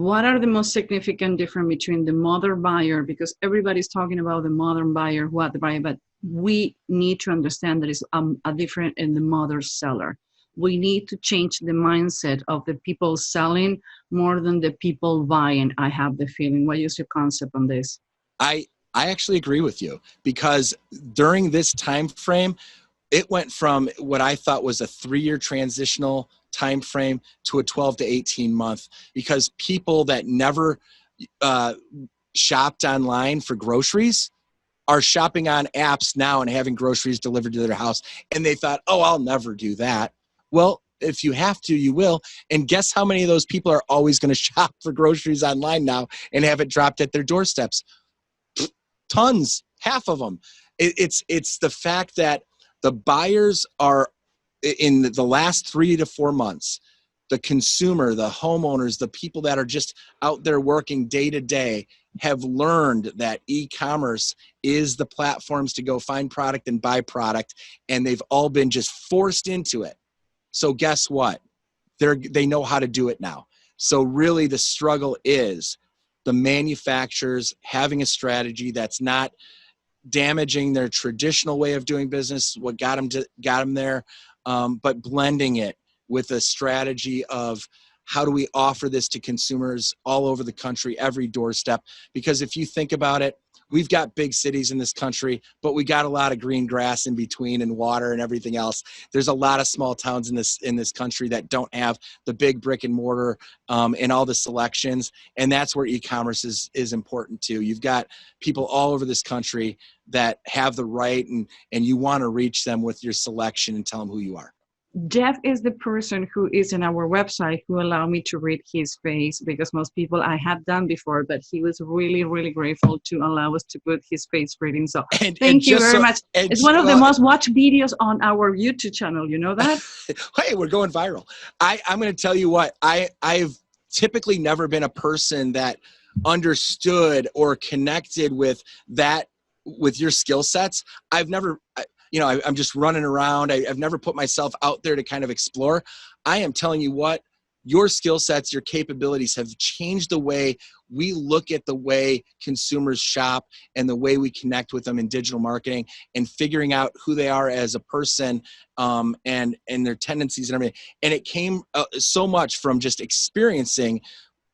What are the most significant difference between the modern buyer, because everybody's talking about the modern buyer, what the buyer, but we need to understand that it's a different in the modern seller. We need to change the mindset of the people selling more than the people buying. I have the feeling. What is your concept on this? I I actually agree with you because during this time frame, it went from what I thought was a 3-year transitional time frame to a 12 to 18 month because people that never uh, shopped online for groceries are shopping on apps now and having groceries delivered to their house. And they thought, oh, I'll never do that. Well, if you have to, you will. And guess how many of those people are always going to shop for groceries online now and have it dropped at their doorsteps? Tons, half of them. It's the fact that the buyers are in the last 3 to 4 months, the consumer, the homeowners, the people that are just out there working day to day have learned that e-commerce is the platforms to go find product and buy product, and they've all been just forced into it. So guess what? They know how to do it now. So really the struggle is the manufacturers having a strategy that's not damaging their traditional way of doing business, what got them there, but blending it with a strategy of how do we offer this to consumers all over the country, every doorstep? Because if you think about it, we've got big cities in this country, but we got a lot of green grass in between and water and everything else. There's a lot of small towns in this country that don't have the big brick and mortar and all the selections, and that's where e-commerce is important too. You've got people all over this country that have the right, and you want to reach them with your selection and tell them who you are. Jeff is the person who is in our website who allowed me to read his face, because most people I had done before, but he was really, really grateful to allow us to put his face reading. So thank you very much. It's one of the most watched videos on our YouTube channel. You know that? Hey, we're going viral. I'm going to tell you what, I've typically never been a person that understood or connected with that, with your skill sets. I've never, I'm just running around. I've never put myself out there to kind of explore. I am telling you what, your skill sets, your capabilities have changed the way we look at the way consumers shop and the way we connect with them in digital marketing and figuring out who they are as a person, and their tendencies and everything. And it came so much from just experiencing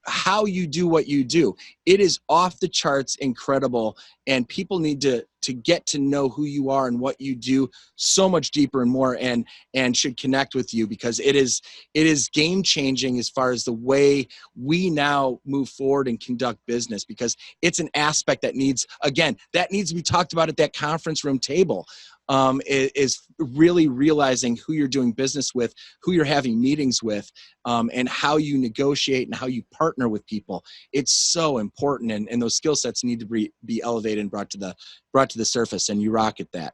how you do what you do. It is off the charts incredible, and people need to get to know who you are and what you do so much deeper and more, and should connect with you, because it is game changing as far as the way we now move forward and conduct business, because it's an aspect that needs to be talked about at that conference room table. Is really realizing who you're doing business with, who you're having meetings with, and how you negotiate and how you partner with people. It's so important, and those skill sets need to be elevated and brought to the surface, and you rock at that.